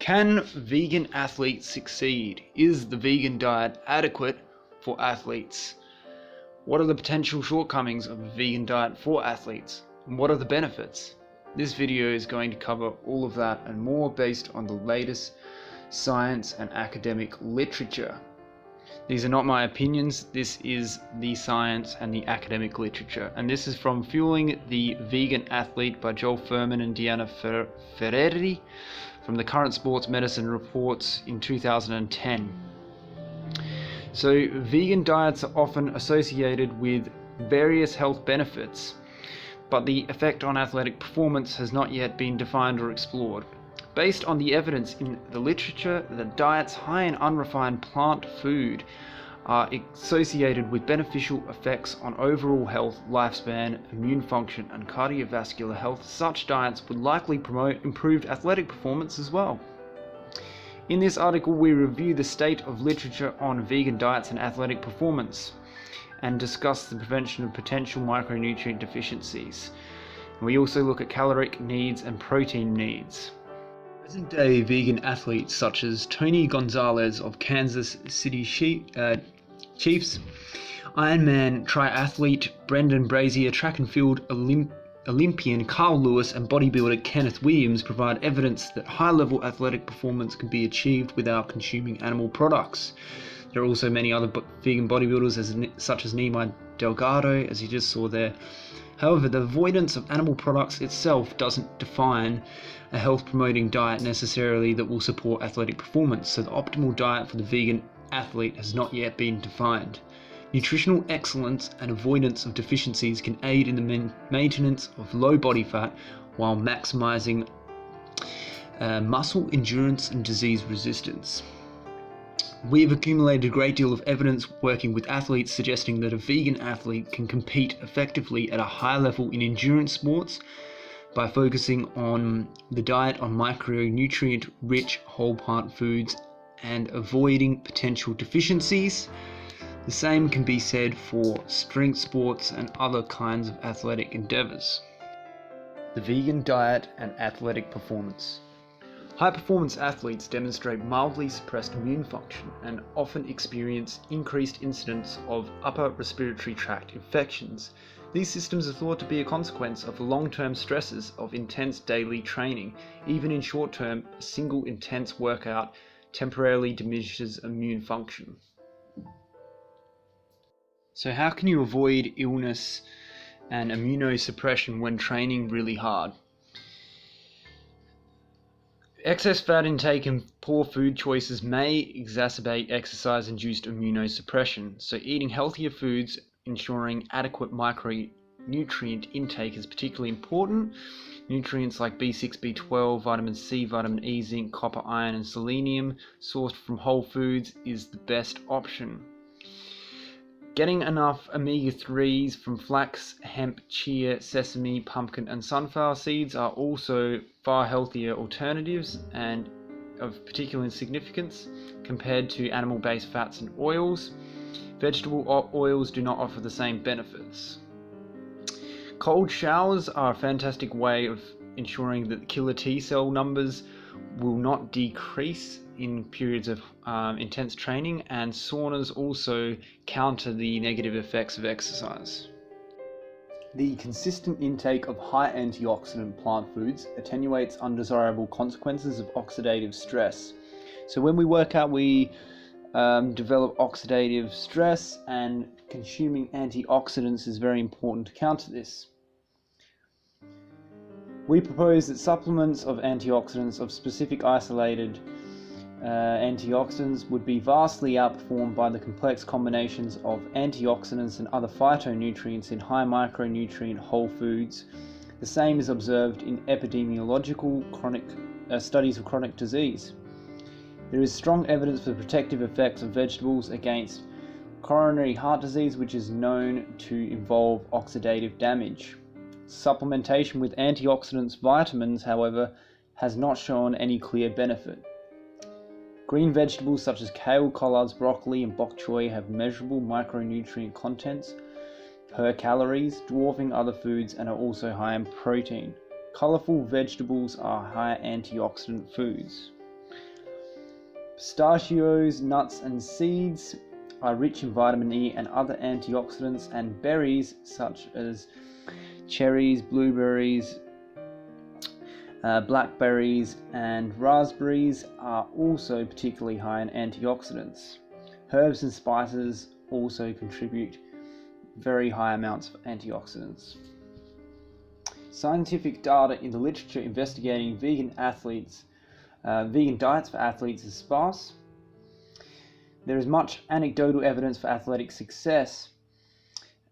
Can vegan athletes succeed? Is the vegan diet adequate for athletes? What are the potential shortcomings of a vegan diet for athletes? And what are the benefits? This video is going to cover all of that and more based on the latest science and academic literature. These are not my opinions, this is the science and the academic literature. And this is from Fueling the Vegan Athlete by Joel Fuhrman and Diana Ferreri from the Current Sports Medicine Reports in 2010. So vegan diets are often associated with various health benefits, but the effect on athletic performance has not yet been defined or explored. Based on the evidence in the literature, the diets high in unrefined plant food are associated with beneficial effects on overall health, lifespan, immune function, and cardiovascular health. Such diets would likely promote improved athletic performance as well. In this article, we review the state of literature on vegan diets and athletic performance, and discuss the prevention of potential micronutrient deficiencies. We also look at caloric needs and protein needs. Present-day vegan athletes such as Tony Gonzalez of Kansas City Chiefs, Ironman triathlete Brendan Brazier, track and field Olympian Carl Lewis, and bodybuilder Kenneth Williams provide evidence that high-level athletic performance can be achieved without consuming animal products. There are also many other vegan bodybuilders such as Nimai Delgado, as you just saw there. However, the avoidance of animal products itself doesn't define a health-promoting diet necessarily that will support athletic performance, so the optimal diet for the vegan athlete has not yet been defined. Nutritional excellence and avoidance of deficiencies can aid in the maintenance of low body fat while maximizing muscle endurance and disease resistance. We have accumulated a great deal of evidence working with athletes suggesting that a vegan athlete can compete effectively at a high level in endurance sports by focusing on the diet on micronutrient-rich whole plant foods and avoiding potential deficiencies. The same can be said for strength sports and other kinds of athletic endeavors. The vegan diet and athletic performance. High-performance athletes demonstrate mildly suppressed immune function and often experience increased incidence of upper respiratory tract infections. These systems are thought to be a consequence of the long-term stresses of intense daily training. Even in short-term, a single intense workout temporarily diminishes immune function. So how can you avoid illness and immunosuppression when training really hard? Excess fat intake and poor food choices may exacerbate exercise-induced immunosuppression, so eating healthier foods, ensuring adequate micronutrient intake is particularly important. Nutrients like B6, B12, vitamin C, vitamin E, zinc, copper, iron, and selenium sourced from whole foods is the best option. Getting enough omega-3s from flax, hemp, chia, sesame, pumpkin, and sunflower seeds are also far healthier alternatives and of particular significance compared to animal-based fats and oils. Vegetable oils do not offer the same benefits. Cold showers are a fantastic way of ensuring that killer T cell numbers will not decrease in periods of intense training, and saunas also counter the negative effects of exercise. The consistent intake of high antioxidant plant foods attenuates undesirable consequences of oxidative stress. So when we work out, we develop oxidative stress, and consuming antioxidants is very important to counter this. We propose that supplements of antioxidants of specific isolated antioxidants would be vastly outperformed by the complex combinations of antioxidants and other phytonutrients in high micronutrient whole foods. The same is observed in epidemiological studies of chronic disease. There is strong evidence for the protective effects of vegetables against coronary heart disease, which is known to involve oxidative damage. Supplementation with antioxidants vitamins, however, has not shown any clear benefit. Green vegetables such as kale, collards, broccoli, and bok choy have measurable micronutrient contents per calories, dwarfing other foods, and are also high in protein. Colorful vegetables are high antioxidant foods. Pistachios, nuts and seeds are rich in vitamin E and other antioxidants, and berries such as cherries, blueberries, blackberries and raspberries are also particularly high in antioxidants. Herbs and spices also contribute very high amounts of antioxidants. Scientific data in the literature investigating vegan diets for athletes is sparse. There is much anecdotal evidence for athletic success.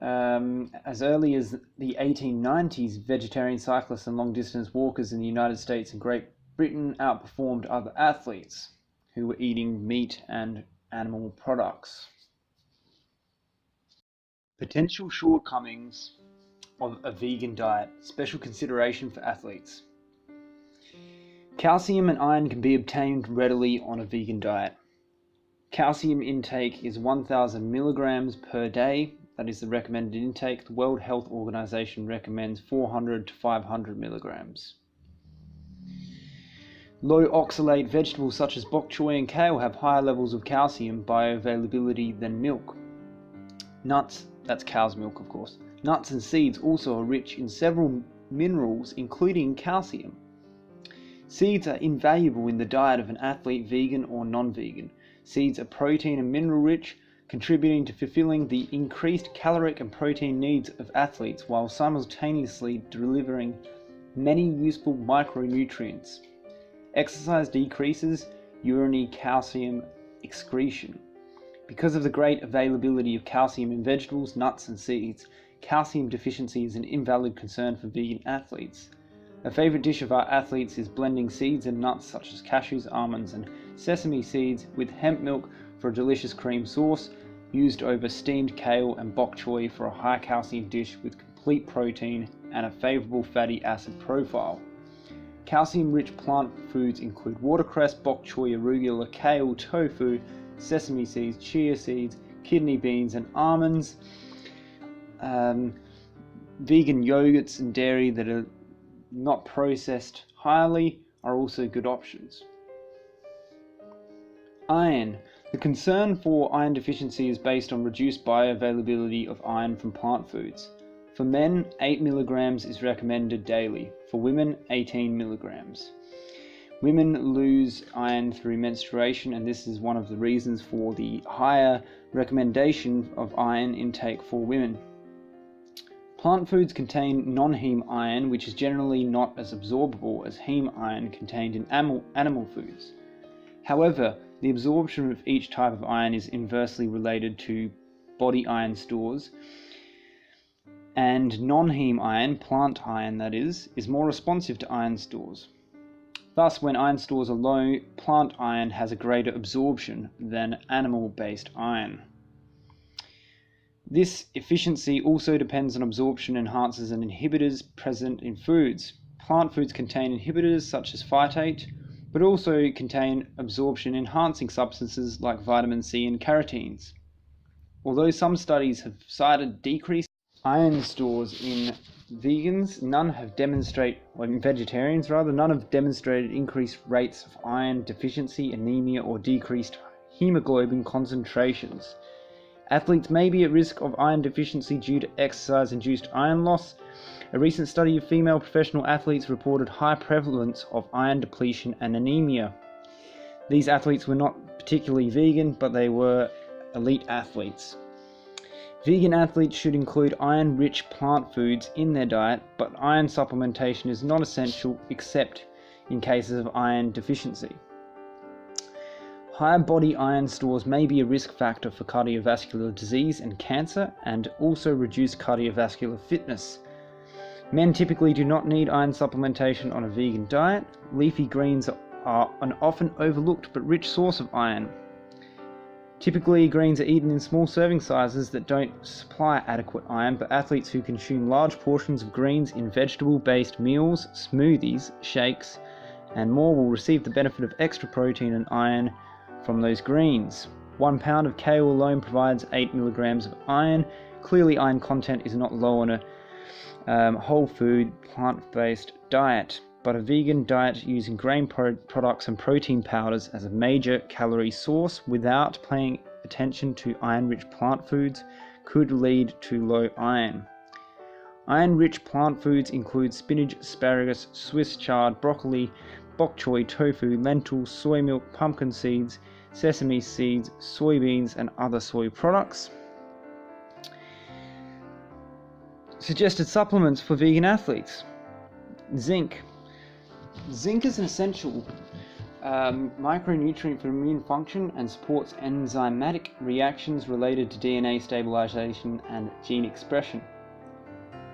As early as the 1890s, vegetarian cyclists and long-distance walkers in the United States and Great Britain outperformed other athletes who were eating meat and animal products. Potential shortcomings of a vegan diet, special consideration for athletes. Calcium and iron can be obtained readily on a vegan diet. Calcium intake is 1,000 milligrams per day. That is the recommended intake. The World Health Organization recommends 400 to 500 milligrams. Low oxalate vegetables such as bok choy and kale have higher levels of calcium bioavailability than milk. Nuts, that's cow's milk of course. Nuts and seeds also are rich in several minerals including calcium. Seeds are invaluable in the diet of an athlete, vegan or non-vegan. Seeds are protein and mineral rich, contributing to fulfilling the increased caloric and protein needs of athletes while simultaneously delivering many useful micronutrients. Exercise decreases urinary calcium excretion. Because of the great availability of calcium in vegetables, nuts and seeds, calcium deficiency is an invalid concern for vegan athletes. A favorite dish of our athletes is blending seeds and nuts such as cashews, almonds and sesame seeds with hemp milk for a delicious cream sauce, used over steamed kale and bok choy for a high calcium dish with complete protein and a favorable fatty acid profile. Calcium-rich plant foods include watercress, bok choy, arugula, kale, tofu, sesame seeds, chia seeds, kidney beans and almonds. Vegan yogurts and dairy that are not processed highly are also good options. Iron. The concern for iron deficiency is based on reduced bioavailability of iron from plant foods. For men, 8 milligrams is recommended daily. For women, 18 milligrams. Women lose iron through menstruation, and this is one of the reasons for the higher recommendation of iron intake for women. Plant foods contain non-heme iron, which is generally not as absorbable as heme iron contained in animal foods. However, the absorption of each type of iron is inversely related to body iron stores, and non-heme iron, plant iron that is more responsive to iron stores. Thus, when iron stores are low, plant iron has a greater absorption than animal-based iron. This efficiency also depends on absorption enhancers and inhibitors present in foods. Plant foods contain inhibitors such as phytate, but also contain absorption enhancing substances like vitamin C and carotenes. Although some studies have cited decreased iron stores in vegans, none have demonstrated increased rates of iron deficiency, anemia, or decreased hemoglobin concentrations. Athletes may be at risk of iron deficiency due to exercise-induced iron loss. A recent study of female professional athletes reported high prevalence of iron depletion and anemia. These athletes were not particularly vegan, but they were elite athletes. Vegan athletes should include iron-rich plant foods in their diet, but iron supplementation is not essential except in cases of iron deficiency. Higher body iron stores may be a risk factor for cardiovascular disease and cancer, and also reduce cardiovascular fitness. Men typically do not need iron supplementation on a vegan diet. Leafy greens are an often overlooked but rich source of iron. Typically, greens are eaten in small serving sizes that don't supply adequate iron, but athletes who consume large portions of greens in vegetable-based meals, smoothies, shakes, and more will receive the benefit of extra protein and iron from those greens. 1 pound of kale alone provides 8 milligrams of iron. Clearly, iron content is not low on a whole food, plant-based diet. but a vegan diet using grain products and protein powders as a major calorie source without paying attention to iron-rich plant foods could lead to low iron. Iron-rich plant foods include spinach, asparagus, Swiss chard, broccoli, bok choy, tofu, lentils, soy milk, pumpkin seeds, sesame seeds, soybeans, and other soy products. Suggested supplements for vegan athletes. Zinc. Zinc is an essential micronutrient for immune function and supports enzymatic reactions related to DNA stabilization and gene expression.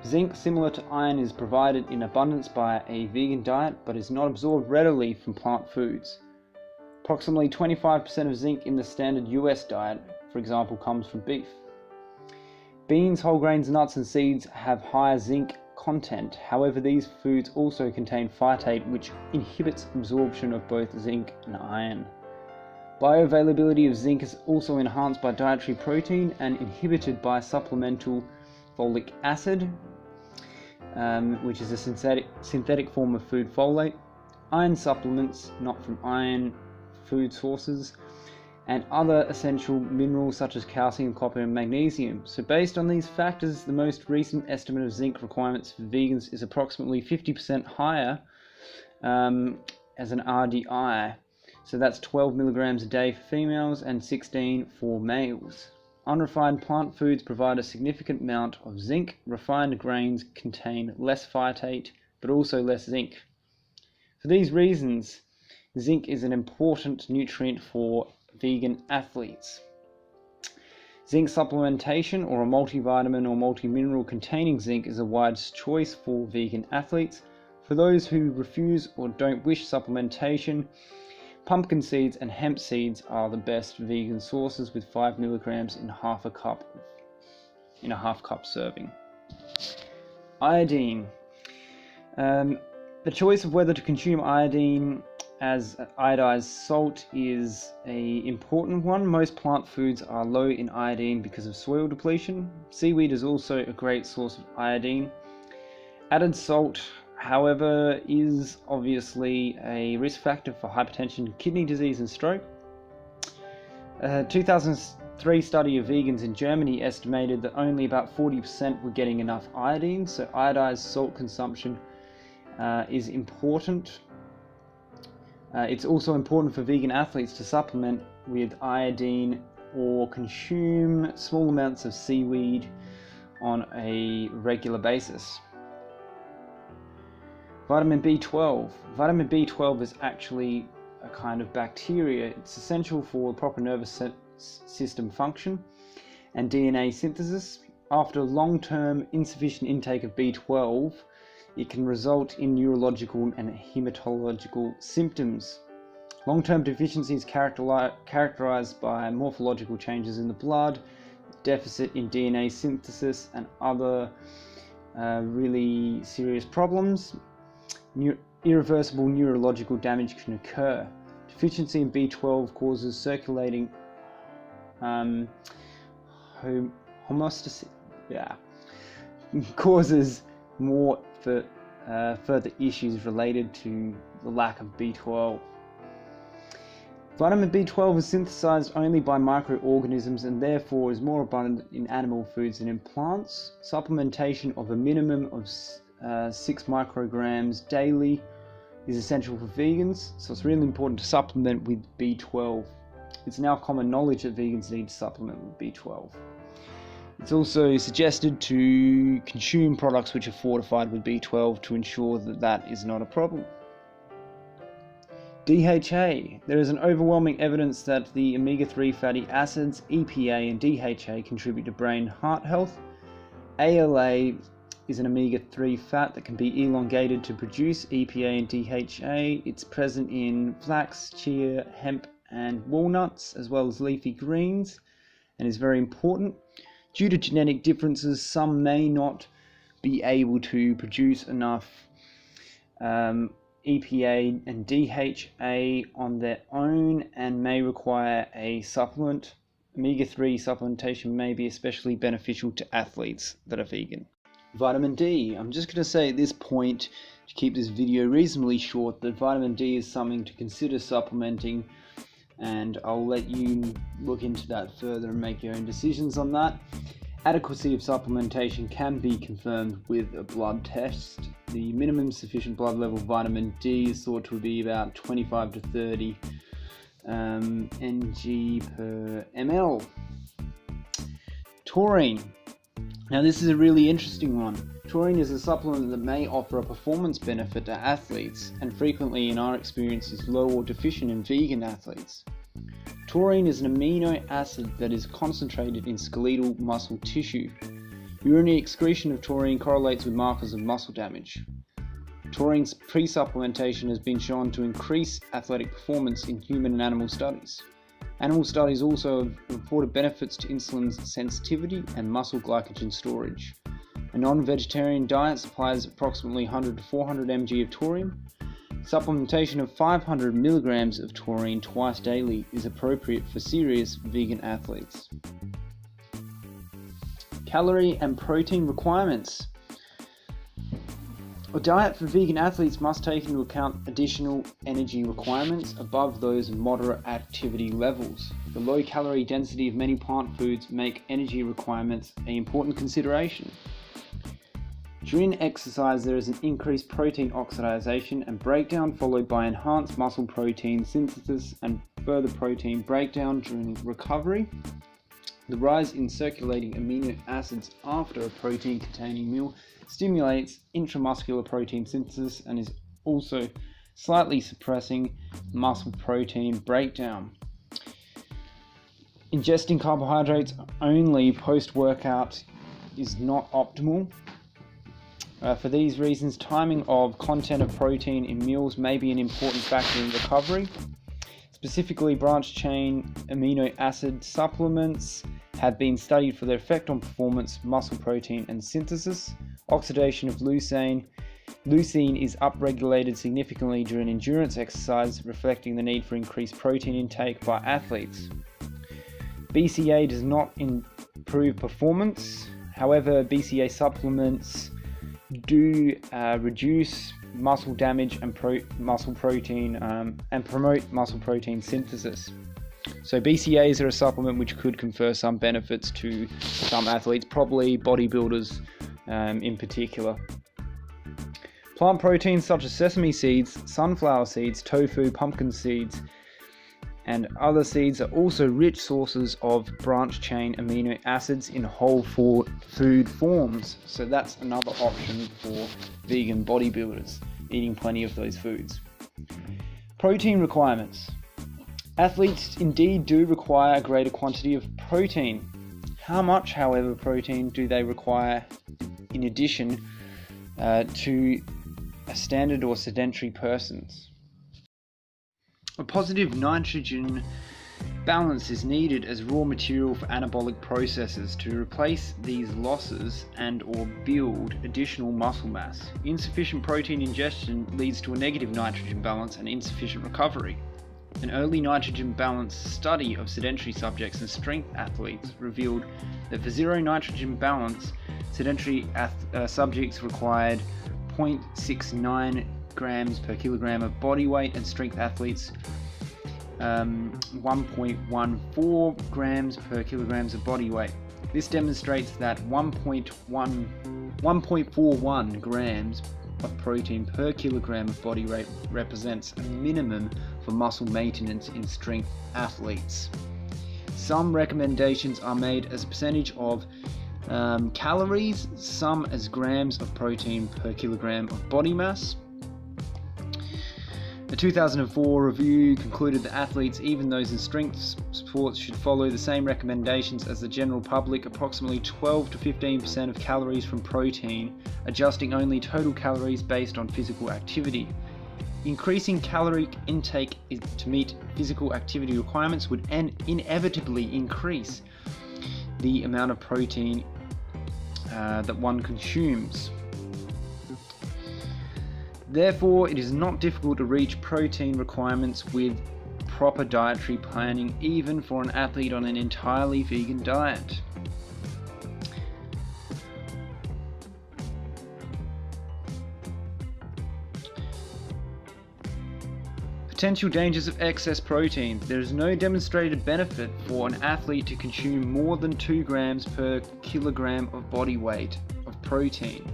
Zinc, similar to iron, is provided in abundance by a vegan diet but is not absorbed readily from plant foods. Approximately 25% of zinc in the standard US diet, for example, comes from beef. Beans, whole grains, nuts and seeds have higher zinc content. However, these foods also contain phytate, which inhibits absorption of both zinc and iron. Bioavailability of zinc is also enhanced by dietary protein and inhibited by supplemental folic acid, which is a synthetic form of food folate, iron supplements not from iron food sources, and other essential minerals such as calcium, copper, and magnesium. So based on these factors, the most recent estimate of zinc requirements for vegans is approximately 50% higher as an RDI. So that's 12 milligrams a day for females and 16 for males. Unrefined plant foods provide a significant amount of zinc. Refined grains contain less phytate, but also less zinc. For these reasons, zinc is an important nutrient for vegan athletes. Zinc supplementation, or a multivitamin or multimineral containing zinc, is a wide choice for vegan athletes. For those who refuse or don't wish supplementation, pumpkin seeds and hemp seeds are the best vegan sources, with 5 milligrams in a half cup serving. Iodine. The choice of whether to consume iodine as iodized salt is an important one. Most plant foods are low in iodine because of soil depletion. Seaweed is also a great source of iodine. Added salt, however, is obviously a risk factor for hypertension, kidney disease, and stroke. A 2003 study of vegans in Germany estimated that only about 40% were getting enough iodine, so iodized salt consumption is important. It's also important for vegan athletes to supplement with iodine or consume small amounts of seaweed on a regular basis. Vitamin B12. Vitamin B12 is actually a kind of bacteria. It's essential for proper nervous system function and DNA synthesis. After long-term insufficient intake of B12, it can result in neurological and hematological symptoms. Long-term deficiency is characterized by morphological changes in the blood, deficit in DNA synthesis, and other really serious problems. Irreversible neurological damage can occur. Deficiency in B12 causes circulating homeostasis. Causes more further issues related to the lack of B12. Vitamin B12 is synthesized only by microorganisms and therefore is more abundant in animal foods than in plants. Supplementation of a minimum of 6 micrograms daily is essential for vegans, so it's really important to supplement with B12. It's now common knowledge that vegans need to supplement with B12. It's also suggested to consume products which are fortified with B12 to ensure that that is not a problem. DHA. There is an overwhelming evidence that the omega-3 fatty acids, EPA and DHA contribute to brain and heart health. ALA is an omega-3 fat that can be elongated to produce EPA and DHA. It's present in flax, chia, hemp and walnuts, as well as leafy greens, and is very important. Due to genetic differences, some may not be able to produce enough EPA and DHA on their own and may require a supplement. Omega-3 supplementation may be especially beneficial to athletes that are vegan. Vitamin D. I'm just going to say at this point to keep this video reasonably short, that vitamin D is something to consider supplementing, and I'll let you look into that further and make your own decisions on that. Adequacy of supplementation can be confirmed with a blood test. The minimum sufficient blood level of vitamin D is thought to be about 25 to 30 ng per ml. Taurine. Now this is a really interesting one. Taurine is a supplement that may offer a performance benefit to athletes, and frequently in our experience is low or deficient in vegan athletes. Taurine is an amino acid that is concentrated in skeletal muscle tissue. Urinary excretion of taurine correlates with markers of muscle damage. Taurine's pre-supplementation has been shown to increase athletic performance in human and animal studies. Animal studies also have reported benefits to insulin sensitivity and muscle glycogen storage. A non-vegetarian diet supplies approximately 100 to 400 mg of taurine. Supplementation of 500 milligrams of taurine twice daily is appropriate for serious vegan athletes. Calorie and protein requirements. A diet for vegan athletes must take into account additional energy requirements above those of moderate activity levels. The low calorie density of many plant foods make energy requirements an important consideration. During exercise, there is an increased protein oxidation and breakdown, followed by enhanced muscle protein synthesis and further protein breakdown during recovery. The rise in circulating amino acids after a protein-containing meal stimulates intramuscular protein synthesis and is also slightly suppressing muscle protein breakdown. Ingesting carbohydrates only post-workout is not optimal. For these reasons, timing of content of protein in meals may be an important factor in recovery. Specifically, branched-chain amino acid supplements have been studied for their effect on performance, muscle protein, and synthesis. Oxidation of leucine is upregulated significantly during endurance exercise, reflecting the need for increased protein intake by athletes. BCA does not improve performance. However, BCA supplements do reduce muscle damage and muscle protein and promote muscle protein synthesis. So BCAAs are a supplement which could confer some benefits to some athletes, probably bodybuilders in particular. Plant proteins such as sesame seeds, sunflower seeds, tofu, pumpkin seeds, and other seeds are also rich sources of branched-chain amino acids in whole food forms. So that's another option for vegan bodybuilders, eating plenty of those foods. Protein requirements. Athletes indeed do require a greater quantity of protein. How much, however, protein do they require in addition to a standard or sedentary person's? A positive nitrogen balance is needed as raw material for anabolic processes to replace these losses and or build additional muscle mass. Insufficient protein ingestion leads to a negative nitrogen balance and insufficient recovery. An early nitrogen balance study of sedentary subjects and strength athletes revealed that for zero nitrogen balance, sedentary subjects required 0.69 grams per kilogram of body weight, and strength athletes 1.14 grams per kilograms of body weight. This demonstrates that 1.41 grams of protein per kilogram of body weight represents a minimum for muscle maintenance in strength athletes. Some recommendations are made as a percentage of calories, some as grams of protein per kilogram of body mass. A 2004 review concluded that athletes, even those in strength sports, should follow the same recommendations as the general public, approximately 12 to 15% of calories from protein, adjusting only total calories based on physical activity. Increasing caloric intake to meet physical activity requirements would inevitably increase the amount of protein that one consumes. Therefore, it is not difficult to reach protein requirements with proper dietary planning, even for an athlete on an entirely vegan diet. Potential dangers of excess protein. There is no demonstrated benefit for an athlete to consume more than 2 grams per kilogram of body weight of protein.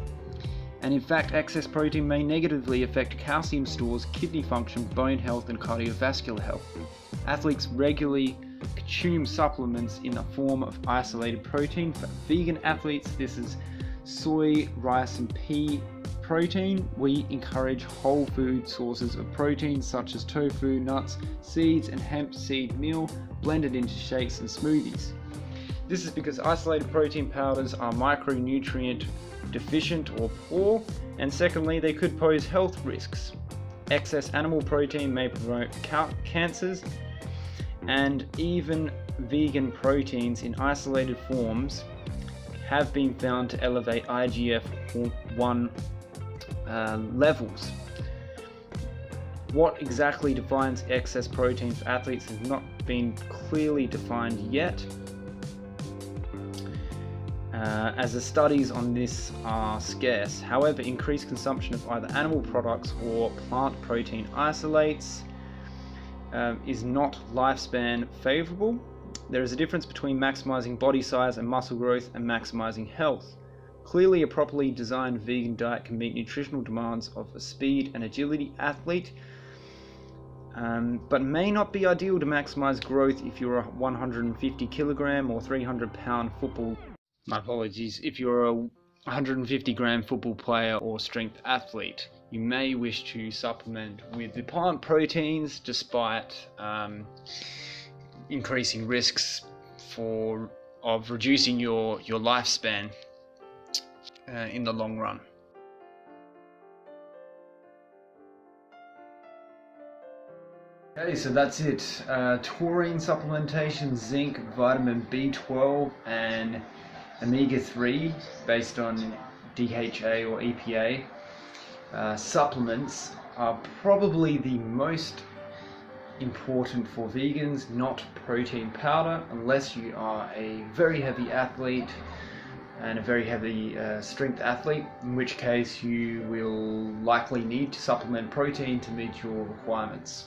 And in fact, excess protein may negatively affect calcium stores, kidney function, bone health, and cardiovascular health. Athletes regularly consume supplements in the form of isolated protein. For vegan athletes, this is soy, rice, and pea protein. We encourage whole food sources of protein such as tofu, nuts, seeds, and hemp seed meal blended into shakes and smoothies. This is because isolated protein powders are micronutrient deficient or poor, and secondly, they could pose health risks. Excess animal protein may promote cancers, and even vegan proteins in isolated forms have been found to elevate IGF-1 levels. What exactly defines excess protein for athletes has not been clearly defined yet, as the studies on this are scarce. However, increased consumption of either animal products or plant protein isolates is not lifespan favorable. There is a difference between maximizing body size and muscle growth and maximizing health. Clearly, a properly designed vegan diet can meet nutritional demands of a speed and agility athlete, but may not be ideal to maximize growth if you're a 150 kilogram or 300 pound football. My apologies. If you're a 150 gram football player or strength athlete, you may wish to supplement with the plant proteins despite increasing risks of reducing your lifespan in the long run. Okay, so that's it. Taurine supplementation, zinc, vitamin B12, and omega-3 based on DHA or EPA supplements are probably the most important for vegans, not protein powder, unless you are a very heavy athlete and a very heavy strength athlete, in which case you will likely need to supplement protein to meet your requirements.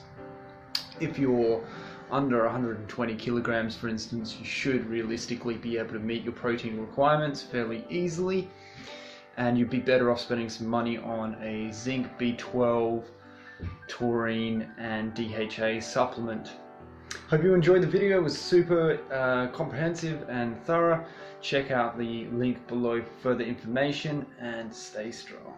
If you're under 120 kilograms, for instance, you should realistically be able to meet your protein requirements fairly easily, and you'd be better off spending some money on a zinc, B12, taurine, and DHA supplement. Hope you enjoyed the video. It was super comprehensive and thorough. Check out the link below for further information, and stay strong.